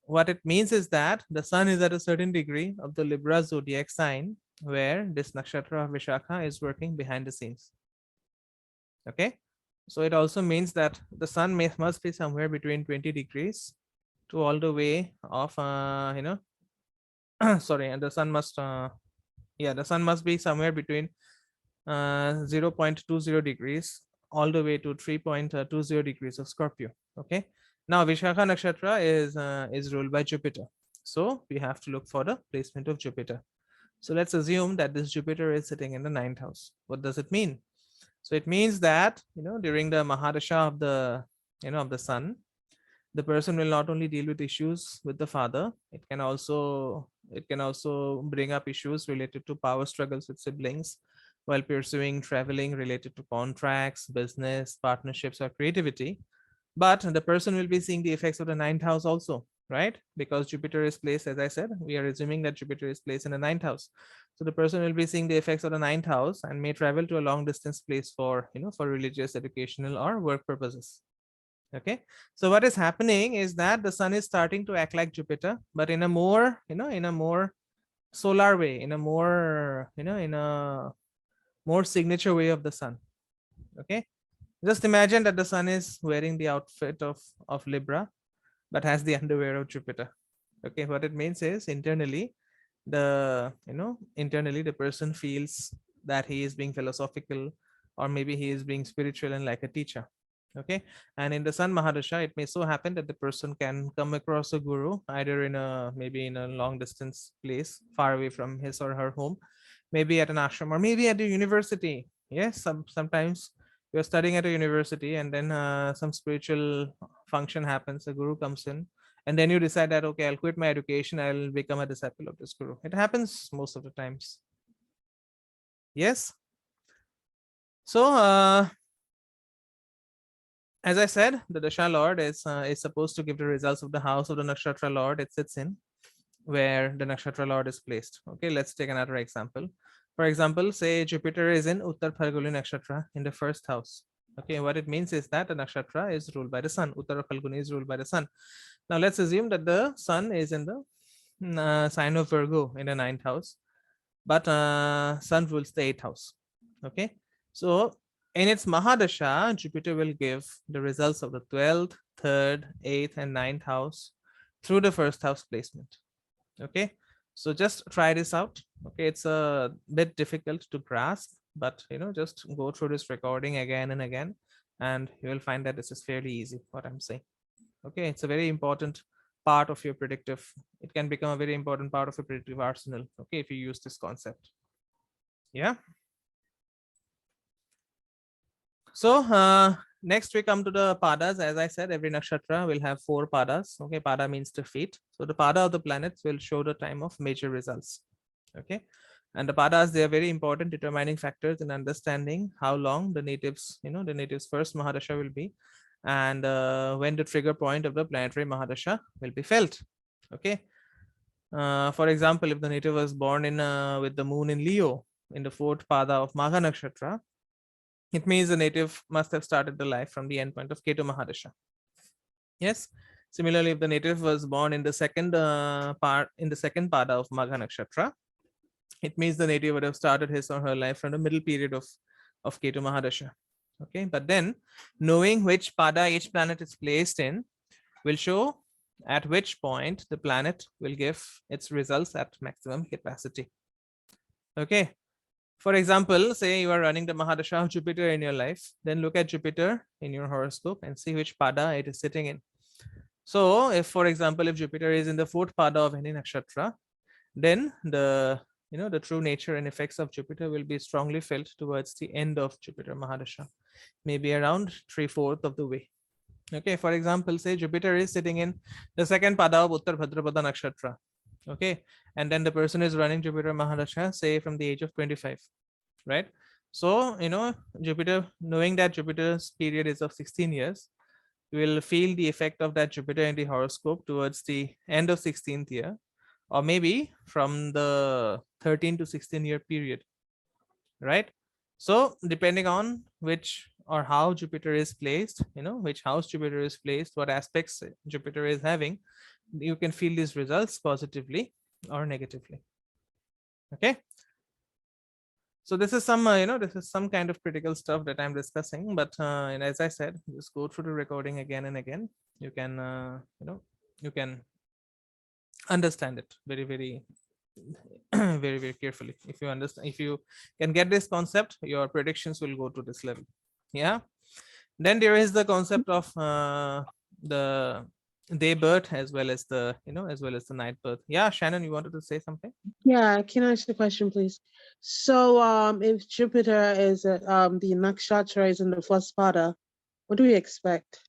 S1: what it means is that the sun is at a certain degree of the Libra zodiac sign where this nakshatra of Vishakha is working behind the scenes. Okay, so it also means that the sun must be somewhere between 20 degrees to all the way of sorry, and the sun must the sun must be somewhere between 0.20 degrees all the way to 3.20 degrees of Scorpio. Okay, now Vishakha nakshatra is ruled by Jupiter, so we have to look for the placement of Jupiter. So let's assume that this Jupiter is sitting in the ninth house. What does it mean? So it means that during the Mahadasha of the of the sun, the person will not only deal with issues with the father, it can also bring up issues related to power struggles with siblings while pursuing traveling related to contracts, business, partnerships, or creativity. But the person will be seeing the effects of the ninth house also, right? Because Jupiter is placed, as I said, we are assuming that Jupiter is placed in the ninth house. So the person will be seeing the effects of the ninth house and may travel to a long distance place for, for religious, educational, or work purposes. Okay, so what is happening is that the sun is starting to act like Jupiter, but in a more, in a more solar way, in a more, in a more signature way of the sun. Okay, just imagine that the sun is wearing the outfit of Libra, but has the underwear of Jupiter. Okay, what it means is internally the person feels that he is being philosophical, or maybe he is being spiritual and like a teacher. Okay, and in the sun Mahadasha, it may so happen that the person can come across a guru either in a, maybe in a long distance place far away from his or her home, maybe at an ashram, or maybe at a university. Yes, sometimes you're studying at a university, and then some spiritual function happens, a guru comes in, and then you decide that, okay, I'll quit my education, I'll become a disciple of this guru. It happens most of the times. Yes, so as I said, the Dasha Lord is supposed to give the results of the house of the Nakshatra Lord it sits in, where the Nakshatra Lord is placed. Okay, let's take another example. For example, say Jupiter is in Uttar Phalguni Nakshatra in the first house. Okay, what it means is that the Nakshatra is ruled by the sun. Uttar Phalguni is ruled by the sun. Now let's assume that the sun is in the sign of Virgo in the ninth house, but sun rules the eighth house. Okay, so in its Mahadasha, Jupiter will give the results of the 12th, 3rd, 8th, and 9th house through the first house placement. Okay, so just try this out. Okay, it's a bit difficult to grasp, but just go through this recording again and again, and you will find that this is fairly easy, what I'm saying. Okay, it's a very important part of your predictive. It can become a very important part of your predictive arsenal. Okay, if you use this concept. Yeah. So next we come to the padas. As I said, every nakshatra will have 4 padas. Okay, pada means the feet. So the pada of the planets will show the time of major results. Okay, And the padas, they are very important determining factors in understanding how long the natives, the natives' first Mahadasha will be, and when the trigger point of the planetary Mahadasha will be felt. Okay. For example, if the native was born in with the moon in Leo in the fourth pada of Magha Nakshatra, it means the native must have started the life from the endpoint of Ketu Mahadasha. Yes. Similarly, if the native was born in the second second pada of Magha Nakshatra, it means the native would have started his or her life from the middle period of Ketu Mahadasha. Okay, but then knowing which pada each planet is placed in will show at which point the planet will give its results at maximum capacity. Okay, for example, say you are running the Mahadasha of Jupiter in your life, then look at Jupiter in your horoscope and see which pada it is sitting in. So if, for example, if Jupiter is in the fourth pada of any nakshatra, then the the true nature and effects of Jupiter will be strongly felt towards the end of Jupiter Mahadasha, maybe around 3/4 of the way. Okay, for example, say Jupiter is sitting in the second pada of Uttar Bhadrapada Nakshatra. Okay, and then the person is running Jupiter Mahadasha, say from the age of 25, right? So, Jupiter, knowing that Jupiter's period is of 16 years, you will feel the effect of that Jupiter in the horoscope towards the end of 16th year, or maybe from the 13 to 16-year period, right? So depending on which or how Jupiter is placed, which house Jupiter is placed, what aspects Jupiter is having, you can feel these results positively or negatively. Okay. So this is some, this is some kind of critical stuff that I'm discussing, but and as I said, just go through the recording again and again. You can, you can understand it very, very very, very carefully. If you understand, if you can get this concept, your predictions will go to this level. Yeah. Then there is the concept of the day birth as well as the as well as the night birth. Yeah, Shannon, you wanted to say something?
S2: Yeah, can I ask a question, please? So, if Jupiter is the nakshatra is in the first pada, what do we expect?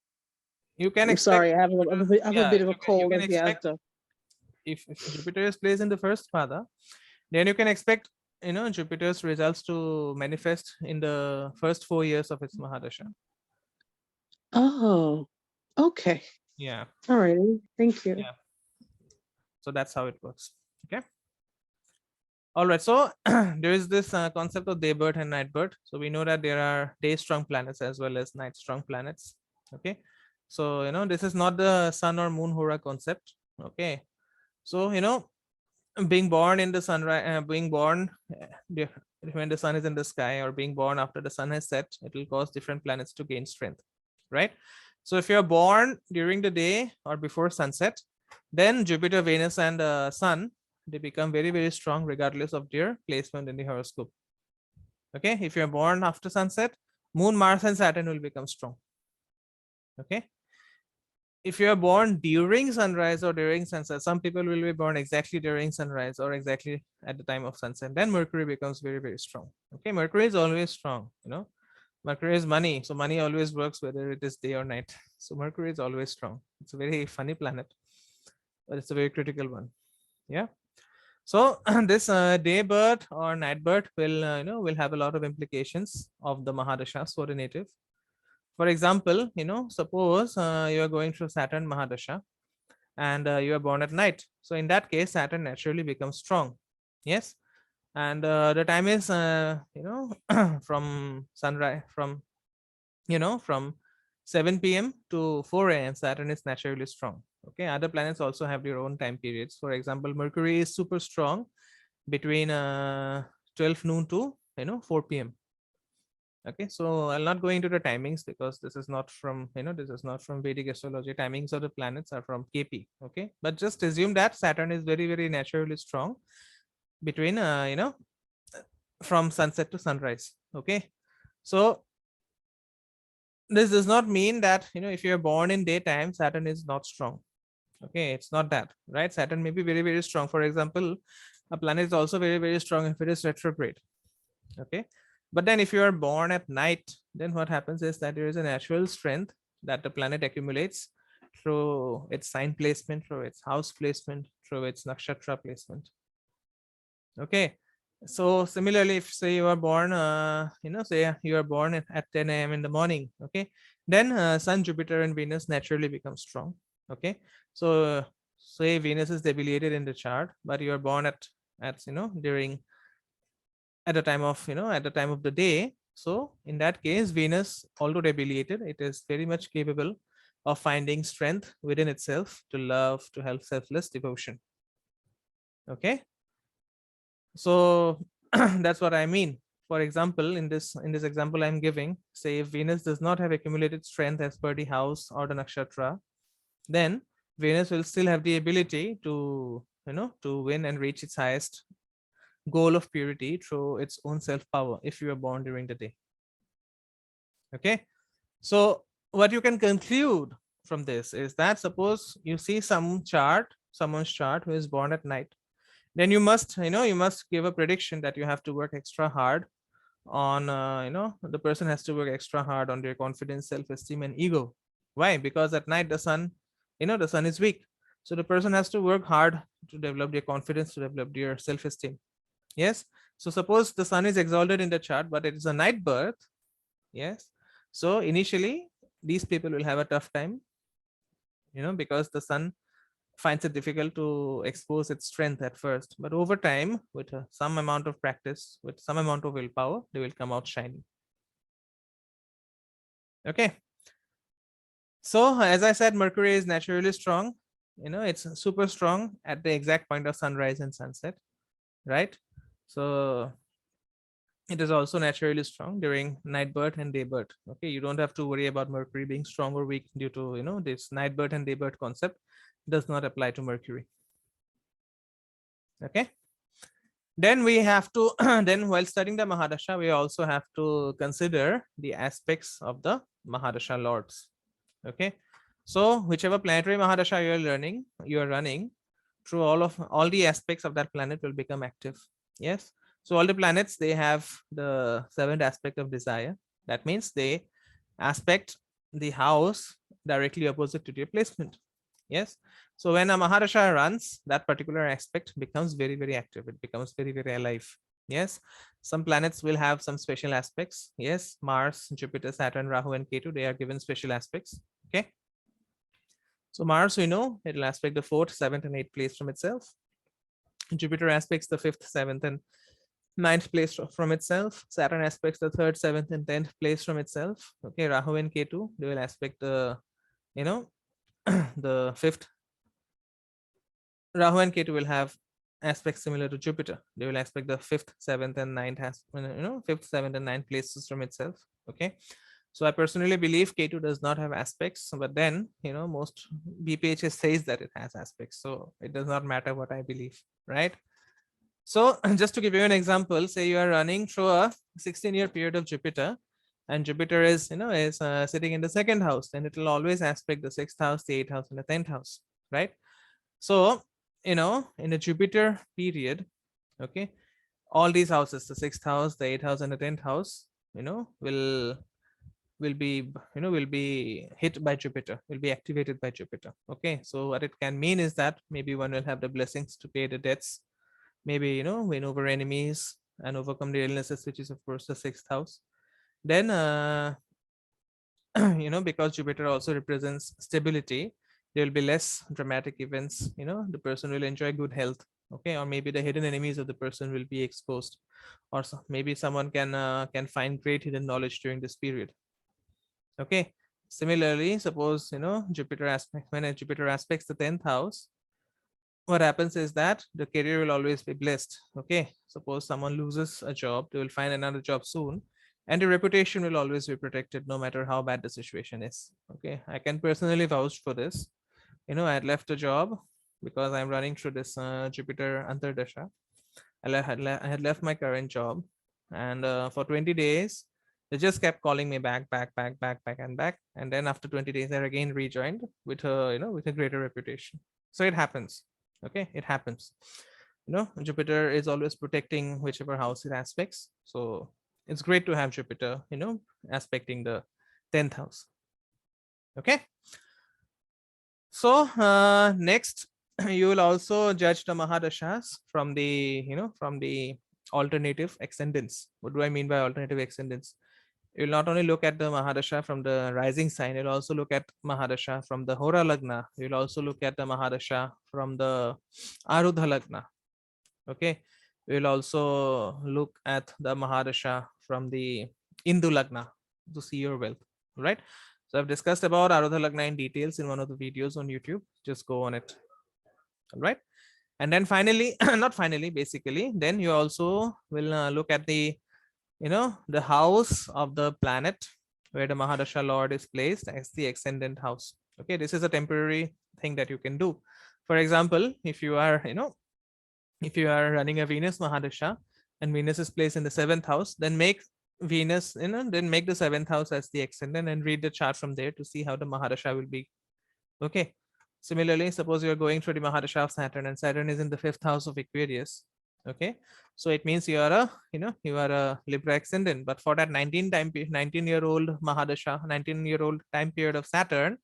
S1: You can
S2: I'm
S1: expect
S2: sorry, I have a
S1: yeah,
S2: bit of a
S1: you
S2: cold
S1: can
S2: as the
S1: expect
S2: actor.
S1: if Jupiter is placed in the first pada, then you can expect Jupiter's results to manifest in the first 4 years of its Mahadasha.
S2: Oh, okay.
S1: Yeah.
S2: All right. Thank you.
S1: Yeah. So that's how it works. Okay. All right. So there is this concept of day birth and night birth. So we know that there are day strong planets as well as night strong planets. Okay. So, this is not the sun or moon hora concept. Okay. So, being born in the sunrise, being born when the sun is in the sky, or being born after the sun has set, it will cause different planets to gain strength. Right. So if you're born during the day or before sunset, then Jupiter, Venus, and Sun, they become very, very strong regardless of their placement in the horoscope. Okay, if you're born after sunset, Moon, Mars, and Saturn will become strong. Okay, if you are born during sunrise or during sunset, some people will be born exactly during sunrise or exactly at the time of sunset, then Mercury becomes very, very strong. Okay, Mercury is always strong. Mercury is money, so money always works whether it is day or night. So Mercury is always strong. It's a very funny planet, but it's a very critical one. Yeah. So this day birth or night birth will will have a lot of implications of the Mahadashas for the native. For example, suppose you are going through Saturn Mahadasha and you are born at night. So in that case, Saturn naturally becomes strong. Yes. And the time is from sunrise, from 7 p.m. to 4 a.m. Saturn is naturally strong. Okay, other planets also have their own time periods. For example, Mercury is super strong between 12 noon to 4 p.m. Okay, so I'll not go into the timings because this is not from this is not from Vedic astrology. Timings of the planets are from KP. Okay, but just assume that Saturn is very, very naturally strong between from sunset to sunrise. Okay, so this does not mean that if you're born in daytime, Saturn is not strong. Okay, it's not that, right? Saturn may be very, very strong. For example, a planet is also very, very strong if it is retrograde. Okay, but then if you are born at night, then what happens is that there is a natural strength that the planet accumulates through its sign placement, through its house placement, through its nakshatra placement. Okay, So similarly, if say you are born, say you are born at 10 a.m. in the morning, okay, then Sun, Jupiter, and Venus naturally become strong. Okay, so say Venus is debilitated in the chart, but you are born at during at the time of at the time of the day. So in that case, Venus, although debilitated, it is very much capable of finding strength within itself to love, to help selfless devotion. Okay, so that's what I mean. For example, in this example I'm giving, say if Venus does not have accumulated strength as per the house or the nakshatra, then Venus will still have the ability to win and reach its highest goal of purity through its own self power if you are born during the day. Okay, so what you can conclude from this is that suppose you see someone's chart who is born at night, then you must give a prediction that you have to work extra hard on the person has to work extra hard on their confidence, self-esteem, and ego. Why? Because at night the sun is weak, so the person has to work hard to develop their confidence, to develop their self-esteem. Yes, so suppose the sun is exalted in the chart but it is a night birth. Yes, so initially these people will have a tough time, because the sun finds it difficult to expose its strength at first, but over time, with some amount of practice, with some amount of willpower, they will come out shining. Okay, so as I said, Mercury is naturally strong. It's super strong at the exact point of sunrise and sunset, right? So it is also naturally strong during night birth and day birth. Okay, you don't have to worry about Mercury being strong or weak due to this night birth and day birth concept does not apply to Mercury. Okay, then we have to then while studying the Mahadasha, we also have to consider the aspects of the Mahadasha lords. Okay, so whichever planetary Mahadasha you are running through, all the aspects of that planet will become active. Yes, so all the planets, they have the seventh aspect of desire. That means they aspect the house directly opposite to their placement. Yes, so when a Mahadasha runs, that particular aspect becomes very, very active. It becomes very, very alive. Yes, some planets will have some special aspects. Yes, Mars, Jupiter, Saturn, Rahu, and Ketu, they are given special aspects. Okay, so Mars, we know it will aspect the 4th, 7th, and 8th place from itself. Jupiter aspects the 5th, 7th, and 9th place from itself. Saturn aspects the 3rd, 7th, and 10th place from itself. Okay, Rahu and Ketu, they will aspect the the 5th. Rahu and Ketu will have aspects similar to Jupiter. They will aspect the 5th, 7th, and 9th 5th, 7th, and 9th places from itself. Okay, so I personally believe Ketu does not have aspects, but then most BPHS says that it has aspects, so it does not matter what I believe, right? So just to give you an example, say you are running through a 16-year period of Jupiter, and Jupiter is sitting in the 2nd house, then it will always aspect the 6th house, the 8th house, and the 10th house, right? So in the Jupiter period, okay, all these houses, the 6th house, the 8th house, and the 10th house, will be hit by Jupiter, will be activated by Jupiter. Okay, so what it can mean is that maybe one will have the blessings to pay the debts, maybe win over enemies and overcome the illnesses, which is of course the 6th house. Then because Jupiter also represents stability, there will be less dramatic events. The person will enjoy good health. Okay, or maybe the hidden enemies of the person will be exposed, or maybe someone can find great hidden knowledge during this period. Okay, similarly, suppose Jupiter aspect, when a Jupiter aspects the 10th house, what happens is that the career will always be blessed. Okay, suppose someone loses a job, they will find another job soon, and the reputation will always be protected no matter how bad the situation is. Okay, I can personally vouch for this. I had left a job because I'm running through this Jupiter Antardasha. I had left my current job, and for 20 days they just kept calling me back, and back, and then after 20 days I again rejoined with a greater reputation. So it happens. Okay, it happens. Jupiter is always protecting whichever house it aspects, so it's great to have Jupiter aspecting the 10th house. Okay, so next you will also judge the Mahadashas from the alternative ascendants. What do I mean by alternative ascendants? You'll not only look at the Mahadasha from the rising sign, you'll also look at Mahadasha from the Hora Lagna. You'll also look at the Mahadasha from the Arudha Lagna. Okay. We'll also look at the Mahadasha from the Indu Lagna to see your wealth. Right. So I've discussed about Arudha Lagna in details in one of the videos on YouTube. Just go on it. All right. And then finally, not finally, basically, then you also will look at the, the house of the planet where the Mahadasha Lord is placed as the ascendant house. Okay, this is a temporary thing that you can do. For example, if you are, if you are running a Venus Mahadasha and Venus is placed in the 7th house, then make Venus, then make the 7th house as the ascendant and read the chart from there to see how the Mahadasha will be. Okay. Similarly, suppose you're going through the Mahadasha of Saturn and Saturn is in the 5th house of Aquarius. Okay. So it means you are a, you are a Libra ascendant, but for that 19-year-old Mahadasha, 19-year-old time period of Saturn,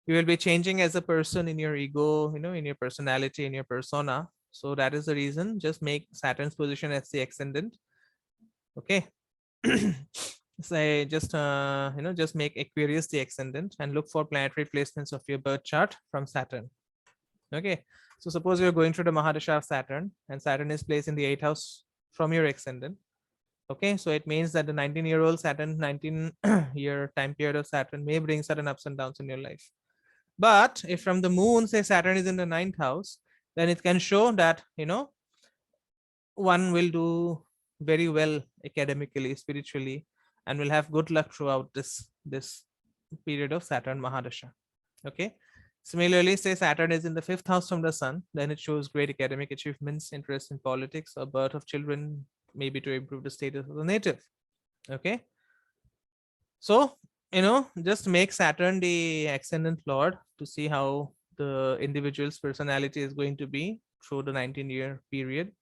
S1: you will be changing as a person in your ego, in your personality, in your persona. So that is the reason. Just make Saturn's position as the ascendant. Okay. Say just just make Aquarius the ascendant and look for planetary placements of your birth chart from Saturn. Okay, so suppose you're going through the Mahadasha of Saturn and Saturn is placed in the 8th house from your ascendant. Okay, so it means that the 19-year-old Saturn, 19-year time period of Saturn may bring certain ups and downs in your life. But if from the moon, say Saturn is in the 9th house, then it can show that one will do very well academically, spiritually, and will have good luck throughout this period of Saturn Mahadasha. Okay. Similarly, say Saturn is in the 5th house from the sun, then it shows great academic achievements, interest in politics, or birth of children, maybe to improve the status of the native. Okay. So, just make Saturn the ascendant lord to see how the individual's personality is going to be through the 19-year period.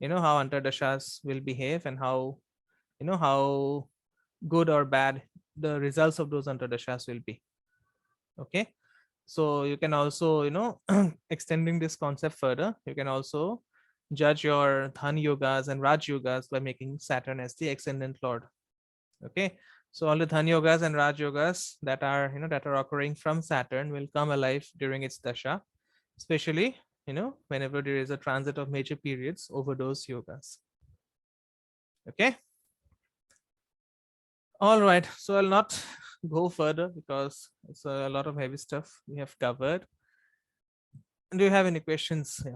S1: How antardashas will behave and how, how good or bad the results of those antardashas will be. Okay. So you can also, extending this concept further, you can also judge your dhan yogas and raj yogas by making Saturn as the ascendant lord. Okay. So all the dhan yogas and raj yogas that are, that are occurring from Saturn will come alive during its dasha, especially, whenever there is a transit of major periods over those yogas. Okay. All right. So I'll not go further because it's a lot of heavy stuff we have covered. Do you have any questions? Yeah.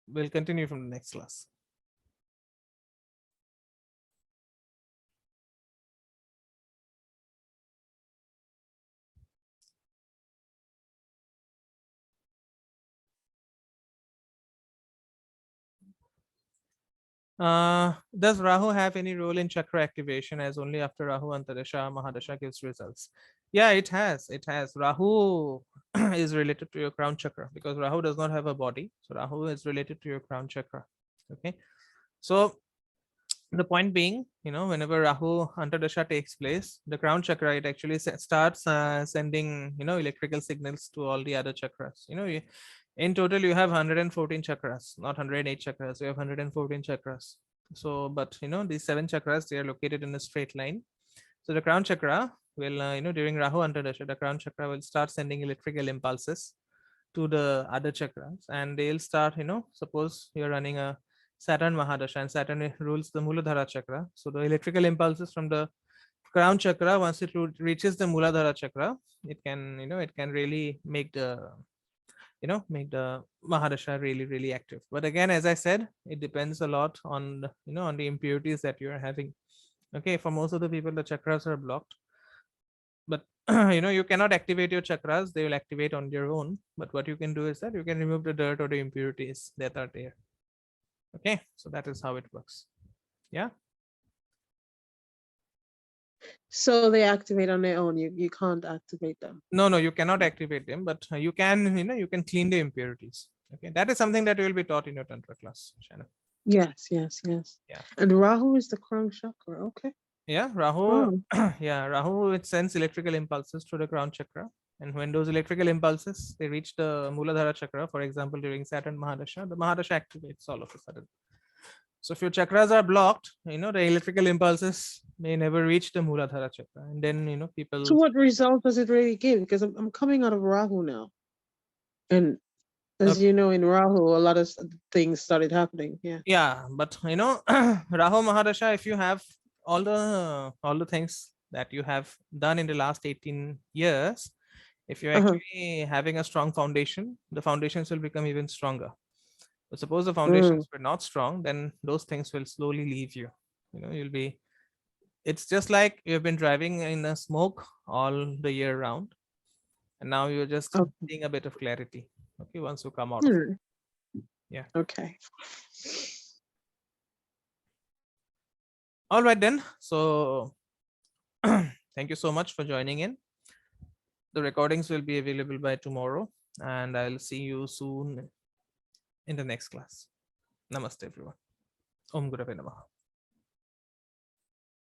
S1: We'll continue from the next class. Does Rahu have any role in chakra activation, as only after Rahu Antardasha Mahadasha gives results? Yeah, it has. It has. Rahu is related to your crown chakra because Rahu does not have a body. So Rahu is related to your crown chakra. Okay. So the point being, whenever Rahu Antardasha takes place, the crown chakra, it actually starts sending, electrical signals to all the other chakras. In total, you have 114 chakras, not 108 chakras. You have 114 chakras. So, but these 7 chakras, they are located in a straight line. So the crown chakra will, during Rahu Antardasha, the crown chakra will start sending electrical impulses to the other chakras, and they'll start, suppose you're running a Saturn Mahadasha and Saturn rules the Muladhara chakra. So the electrical impulses from the crown chakra, once it reaches the Muladhara chakra, it can, it can really make the make the Mahadasha really, really active. But again, as I said, it depends a lot on the, on the impurities that you're having. Okay, for most of the people, the chakras are blocked. But you cannot activate your chakras, they will activate on their own. But what you can do is that you can remove the dirt or the impurities that are there. Okay, so that is how it works. Yeah.
S2: So they activate on their own. You can't activate them.
S1: No, you cannot activate them, but you can, you can clean the impurities. Okay, that is something that will be taught in your tantra class, Shannon.
S2: Yes.
S1: Yeah.
S2: And Rahu is the crown chakra. Okay.
S1: Yeah, Rahu. Yeah, Rahu, it sends electrical impulses to the crown chakra, and when those electrical impulses they reach the Muladhara chakra, for example, during Saturn Mahadasha, the Mahadasha activates all of a sudden. So if your chakras are blocked, the electrical impulses may never reach the Muladhara chakra. And then,
S2: So
S1: people,
S2: what result does it really give? Because I'm coming out of Rahu now. And as
S1: okay,
S2: you know, in Rahu, a lot of things started happening. Yeah.
S1: yeah, but Rahu Mahadasha, if you have all the things that you have done in the last 18 years, if you're
S2: Uh-huh.
S1: actually having a strong foundation, the foundations will become even stronger. But suppose the
S2: Mm.
S1: foundations were not strong, then those things will slowly leave you. You'll be, it's just like you've been driving in a smoke all the year round, and now you're just
S2: Okay.
S1: seeing a bit of clarity. Okay, once you come out of it.
S2: Hmm.
S1: Yeah.
S2: Okay.
S1: All right then. So thank you so much for joining in. The recordings will be available by tomorrow, and I'll see you soon in the next class. Namaste, everyone. Om Gurave Namaha.